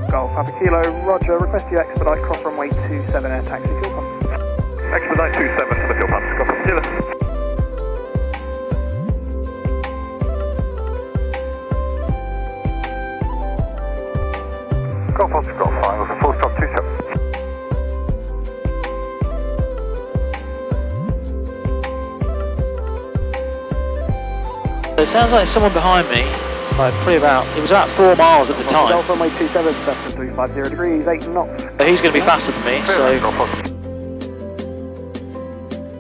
Golf Papa Kilo, roger, request you expedite cross runway 27 air taxi fuel pump.
Expedite 27 to the fuel pumps, Golf Papa Kilo. Golf Oscar Golf 5 with a full stop 27.
It sounds like someone behind me, like probably it was about 4 miles at the time.
Golf runway 27, Staverton 350 degrees, 8 knots.
So he's going to be faster than me, so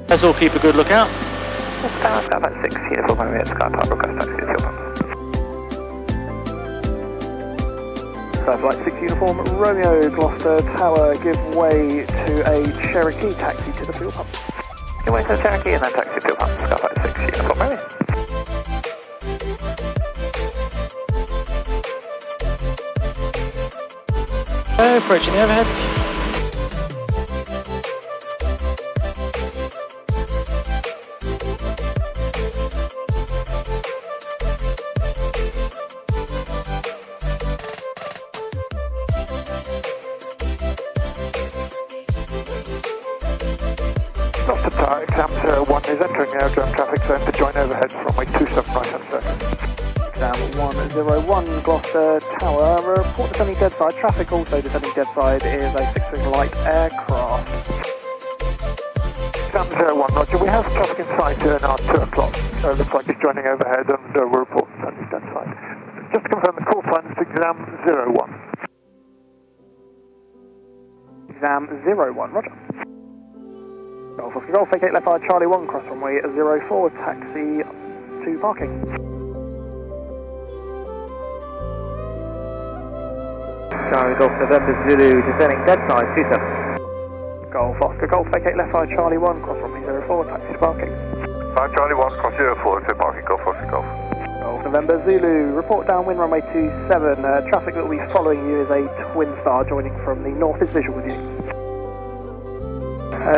let's all keep a good lookout.
Sky about 6, uniform only at Sky Park, request taxi to fuel pump.
Flight 6 uniform, Romeo, Gloucester Tower, give way to a Cherokee taxi to the fuel pump.
Give way to the Cherokee and then taxi fuel pump, Sky Flight 6, uniform Romeo.
Approaching the overhead.
Gloucester Tower, exam 01 is entering the aerodrome traffic zone to join overhead from runway 27 right hand circle.
Exam 101, Gloucester Tower, report descending dead side, traffic also descending dead side is a fixed-wing light aircraft.
Exam 01, roger, we have traffic in sight now at 2 o'clock. Looks like it's joining overhead and we'll report descending dead side. Just to confirm the call sign is exam 01.
Exam 01, roger. Golf Oscar Golf, vacate left side, Charlie 1, cross runway 04, taxi to parking.
Charlie Golf November Zulu, descending dead side, 27.
Golf Oscar Golf, vacate left side, Charlie 1, cross runway 04, taxi to parking.
5 Charlie 1, cross 04 to parking, Golf Oscar Golf.
Golf November Zulu, report downwind runway 27, traffic that will be following you is a Twin Star joining from the north, is visual with you.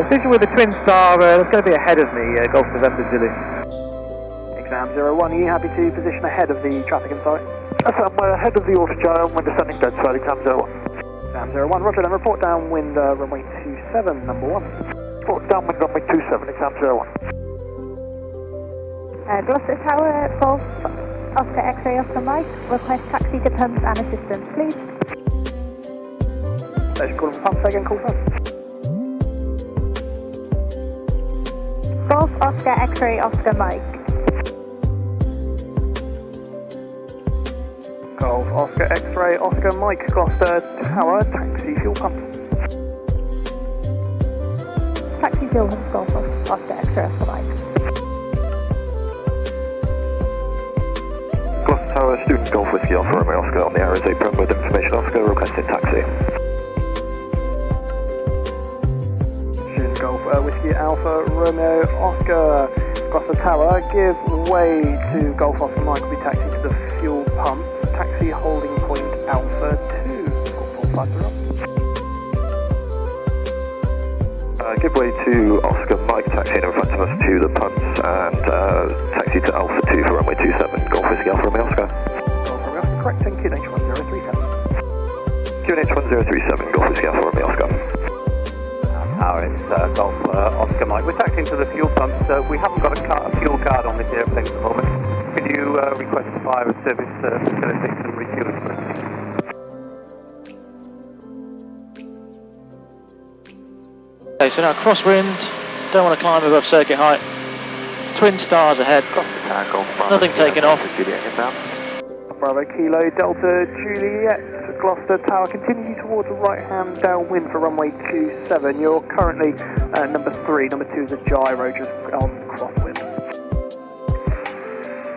Visual with the Twin Star, that's going to be ahead of me, Golf November Zulu.
Exam 01, are you happy to position ahead of the traffic in sight?
We're ahead of the Orchard when descending dead side, exam 01.
Exam 01, roger, then report downwind runway 27, number 1.
Report downwind runway 27, exam 01.
Gloucester Tower, Golf Oscar X-ray Oscar Mike, request taxi to pumps and assistance, please.
Let's call them pumps again, call first.
Golf Oscar X-ray Oscar Mike.
Golf Oscar X-ray Oscar Mike, Gloucester Tower, taxi fuel pump.
Taxi fuel pumps, Golf Oscar X-ray Oscar Mike.
Gloucester Tower, student Golf Whiskey Alpha Romeo Oscar on the RSA Prem with information Oscar, requesting taxi.
Student Golf Whiskey Alpha Romeo Oscar, Gloucester Tower, give way to Golf Oscar Mike, will be taxi to the fuel pump. Taxi holding point Alpha 2.
Give way to Oscar Mike, taxiing in front of us to the pumps and taxi to Alpha 2 for runway 27. Golf Whiskey Alpha Romeo Oscar.
Golf Romeo Oscar, correct, and QNH 1037.
QNH 1037, Golf Whiskey Alpha Romeo Oscar.
Tower, it's Golf Oscar Mike. We're taxiing to the fuel pumps. We haven't got a fuel card on this airplane at the moment. Can you request a fire service facilitate some refueling for us?
Okay, so now crosswind, don't want to climb above circuit height. Twin Stars ahead, nothing taken off.
Bravo Kilo Delta Juliet, Gloucester Tower, continue towards the right hand downwind for runway 27. You're currently number 3, number 2 is a gyro just on crosswind.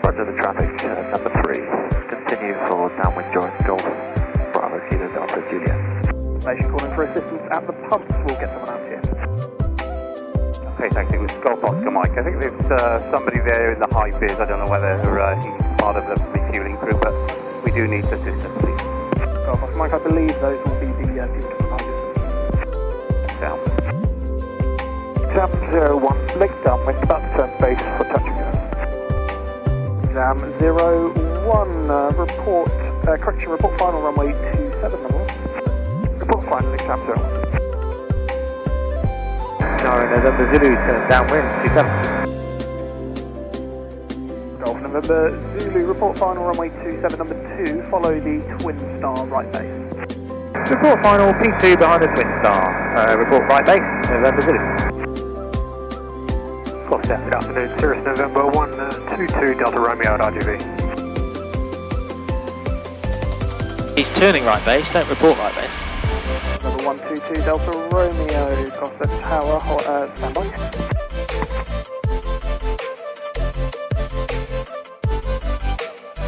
Roger the traffic, number 3. Continue for downwind joint Golf Bravo Kilo Delta Juliet.
Station calling for assistance at the pumps, we'll get someone out here.
Okay, thanks. It was Golf Oscar Mike. I think there's somebody there in the high vis. I don't know whether he's part of the refueling crew, but we do need assistance, please.
Golf Oscar Mike, I believe those will be the fuel providers.
Down.
Exam 01, leg downwind, about to turn base for touching you.
Exam 01, report, correction report final runway 27, number 1.
finally Sam 01.
Sierra November Zulu, turn downwind, 27.
Golf November Zulu, report final runway 27, number 2, follow the Twin Star right base.
Report final, P2 behind the Twin Star. Report right base, November Zulu.
Gloucester, good afternoon, Cirrus November 122 Delta Romeo at RGV.
He's turning right base, don't report right base.
Number 122 Delta Romeo, Gloucester Tower, standby.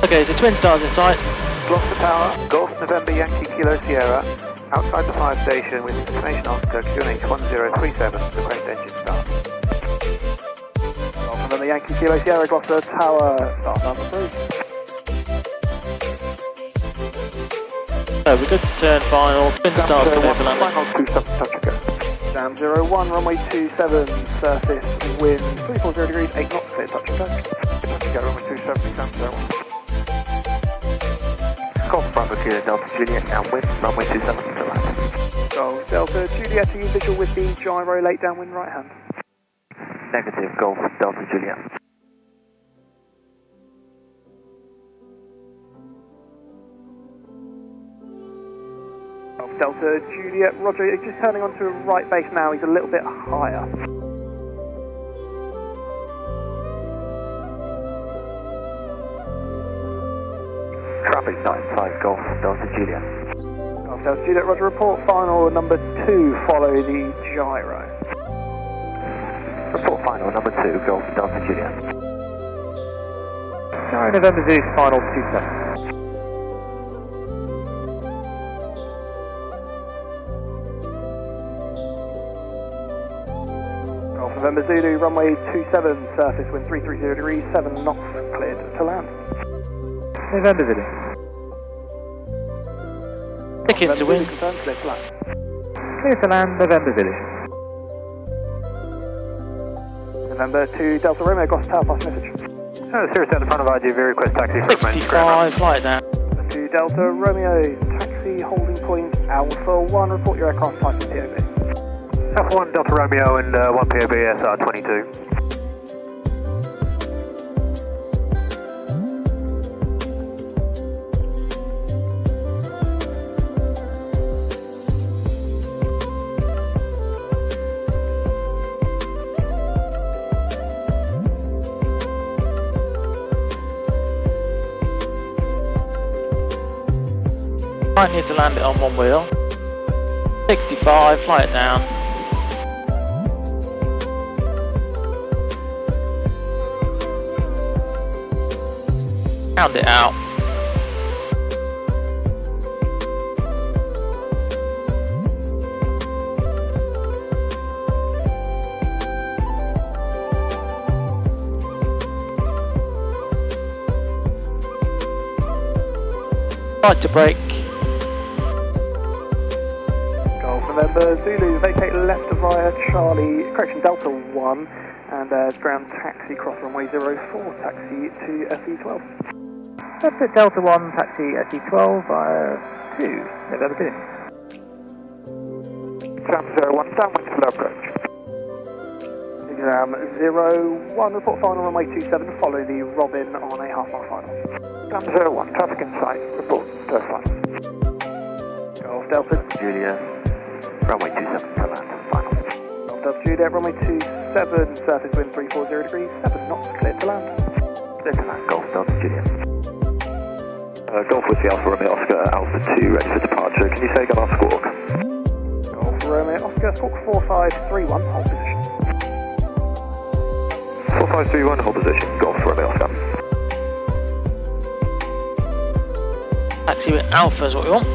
Okay, so Twin Stars in sight.
Gloucester Tower, Golf November Yankee Kilo Sierra, outside the fire station with information Oscar QNH 1037, request engine start.
Golf November Yankee Kilo Sierra, Gloucester Tower, start number 3.
So we're good to turn final. Twin Stars clear for landing.
Final 27, touch and go.
Sam 01, runway 27, surface, wind 340 degrees, 8 knots, clear touch and go.
Touch and go, runway 27, Sam 01. Golf Bravo Kilo Delta Juliet, downwind, runway 27 to land.
Golf Delta Juliet, are you visual with the gyro late downwind right hand?
Negative, Golf Delta Juliet.
Golf Delta Juliet, Roger, he's just turning onto a right base now, he's a little bit higher.
Traffic 95, Golf Delta Juliet.
Golf Delta Juliet, Roger, report final number 2, follow the gyro.
Report final number 2, Golf Delta Juliet.
Sierra November Zulu, final 27.
Golf November Zulu, runway 27, surface wind 330 degrees, 7 knots, cleared to land.
November Zulu.
Ticket to
Zulu
win.
confirmed, clear to land.
Clear to land, November Zulu.
November 2 Delta Romeo, Gloucester Tower, pass message.
Cirrus out in front of RGV, request taxi for
65, flight down.
2 Delta Romeo, taxi holding point Alpha 1, report your aircraft type and POV.
Alpha 1 Delta Romeo and 1 POB SR 22.
Might need to land it on one wheel. 65, fly it down. Pound it out. Right to brake.
Golf November Zulu, vacate left via Charlie, correction, Delta 1, and ground taxi cross runway 04, taxi to SE12.
Left at Delta 1, taxi SE12 via 2, November Zulu.
Sam 01, downwind slow approach.
Exam 01, report final runway 27, follow the Robin on a half-mile final.
Sam 01, traffic in sight, report third final.
Golf Delta
Julia, runway 27 to land, final.
Golf Delta Juliet, runway 27, surface wind 340 degrees, 7 knots, clear to land.
Clear to land, Golf Delta Julia.
Golf Whiskey Alpha Romeo Oscar Alpha 2, ready for departure. Can you say again our squawk?
Golf Romeo Oscar, squawk 4531, hold position.
4531, hold position. Golf Romeo Oscar.
Taxi with Alpha is what we want.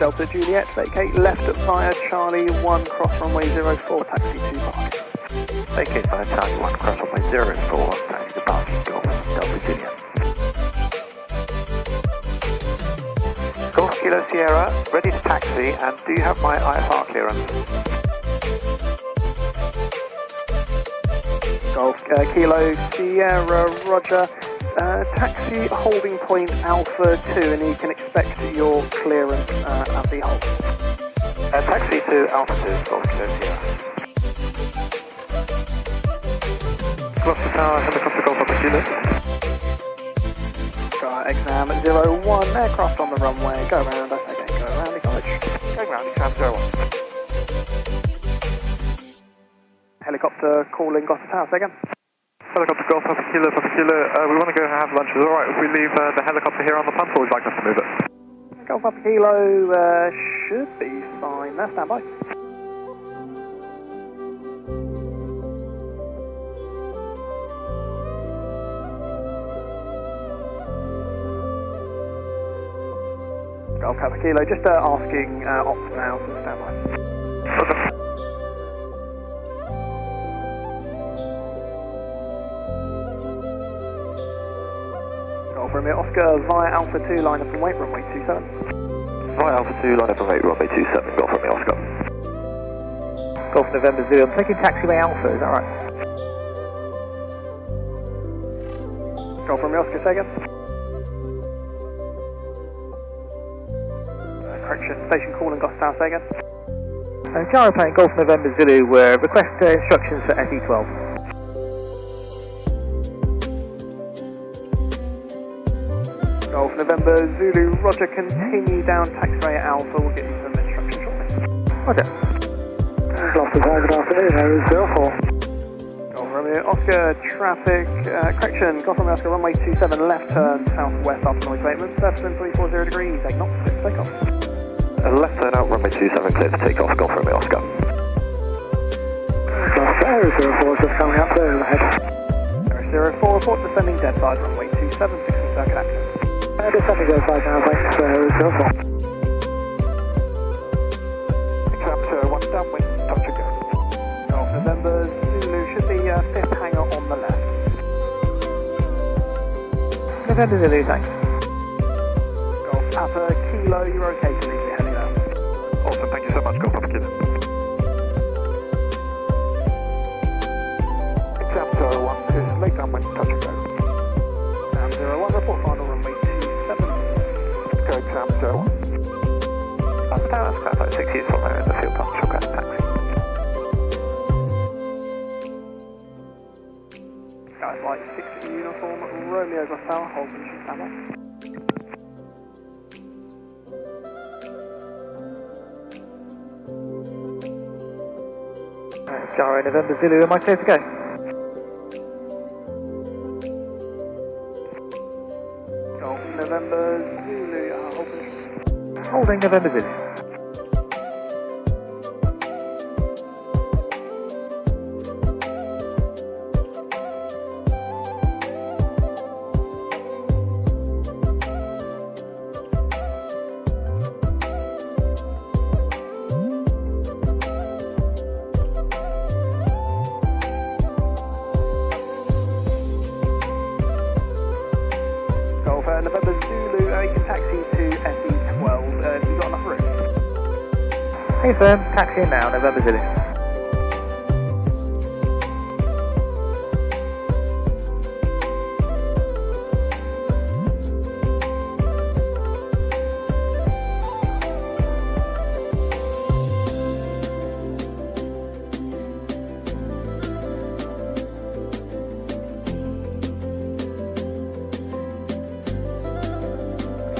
Delta Juliet, vacate left via Charlie 1, cross runway 04, taxi to parking.
Vacate via Charlie 1, cross runway 04, taxi to parking, Golf Delta Juliet. Golf Kilo Sierra, ready to taxi, and do you have my IFR clearance?
Golf Kilo Sierra, roger. Taxi holding point Alpha 2, and you can expect your clearance at the hold.
Taxi to Alpha 2, Golf Kilo Sierra. Gloucester Tower, helicopter Golf Papa Kilo.
Exam 01, aircraft on the runway, go around, I say again, go around, acknowledge.
Going round, exam 01.
Helicopter calling Gloucester Tower, say again.
Helicopter Golf Papa Kilo, we want to go have lunch. Is it alright if we leave the helicopter here on the pump, or would you like us to move it?
Golf Papa Kilo should be fine, now stand by. Golf Papa Kilo, just asking ops now, so stand by.
Okay.
Golf Romeo Oscar via Alpha 2, line up and wait, runway 27.
Via Alpha 2, line up and wait, runway 27, Golf Romeo Oscar.
Golf November Zulu, I'm taking taxiway Alpha, is that right?
Golf Romeo Oscar, say again. Correction, station calling Gloucester Tower, say again.
Gyro plane Golf November Zulu, request instructions for FE12.
Golf November Zulu, roger, continue down taxiway Alpha, we'll get you some instructions shortly.
Roger.
Gloucester Tower, good afternoon, Aero 04. Golf Romeo Oscar, traffic, correction, Golf Romeo Oscar, runway 27, left turn, southwest after noise abatement, Staverton 340 degrees, 8 knots, clear to take off.
Left turn out, runway 27, clear to take off, Golf Romeo Oscar.
Gloucester Aero 04, just coming up there ahead. Aero 04, report descending dead side, runway 27, 6 circuit access. Descending dead side now, thanks, Aero 04.
Exam 01, downwind, touch and go.
Golf November Zulu, should be fifth hangar on the left.
November Zulu, thanks.
Golf Papa Kilo, you're okay to leave the heli now.
Awesome, thank you so much, Golf Papa Kilo. Exam 01 is late downwind, touch and go.
Exam 01, report final runway 27.
Go exam 01. That's about 6 years from there in the field pump, she'll grab a taxi.
Guys, like 6 uniform, Romeo Gloucester Tower, hold position, stand by.
Gyro November Zulu, am I clear to go?
Golf November Zulu, hold position.
Holding November Zulu.
Golf November Zulu, you can taxi to FE12. Have you got enough room?
Hey firm, taxiing now, November Zulu.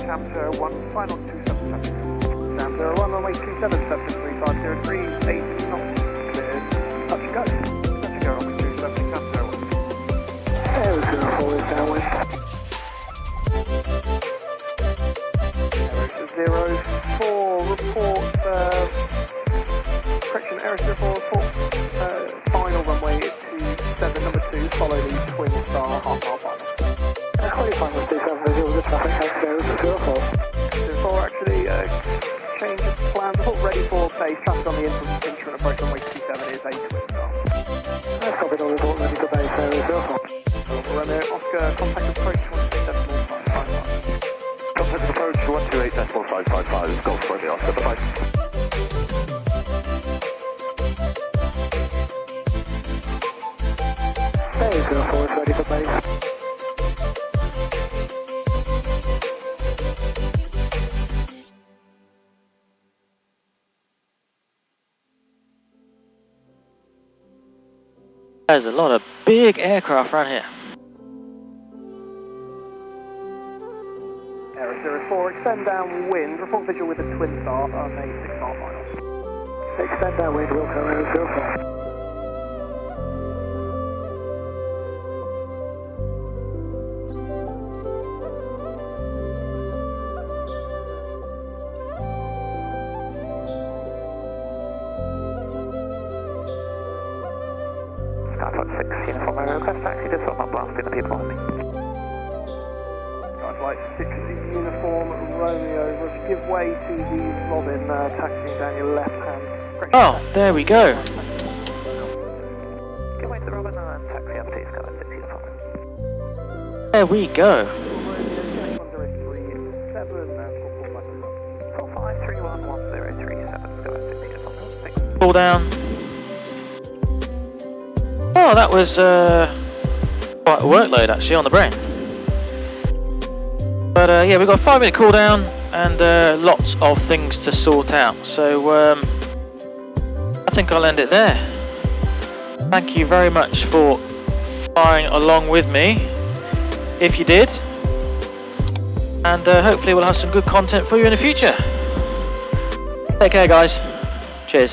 Exam 01, final 27 seconds. Exam 01, runway 27, Staverton 350 degrees, 8 knots, clear, touch and go.
Touch and go, runway 27, exam 01.
Aero 04 is downwind. Aero 04, report, correction, Aero 04, report, final runway 27, number 2, follow the twin star half-mile final. Qualifying with 27 visual, the traffic has Aero 04. 04 actually, change base, traffic on the instrument approach runway 27 is a twin star.
That's copied on report, ready for base area 04.
Romeo, Oscar, contact approach 128.555.
Contact approach 128.555, Golf Romeo Oscar, bye-bye.
Base 04 is ready for base.
There's a lot of big aircraft around here.
Aero 04, extend downwind, report visual with a twin star on a 6-star final.
Extend downwind, Wilco Aero 04.
Skyfox 6, uniform aero request taxi, just on my blast in the people behind me.
Flight 60 uniform Romeo, just give way to the Robin, taxiing down your left hand.
Oh, there we go.
Give way to the Robin and taxi up to Skyfox 6, uniform.
There we go.
45311037,
Pull down. Oh, that was quite a workload actually on the brain. But yeah, we've got a 5-minute cool down and lots of things to sort out. So I think I'll end it there. Thank you very much for flying along with me, if you did. And hopefully we'll have some good content for you in the future. Take care, guys. Cheers.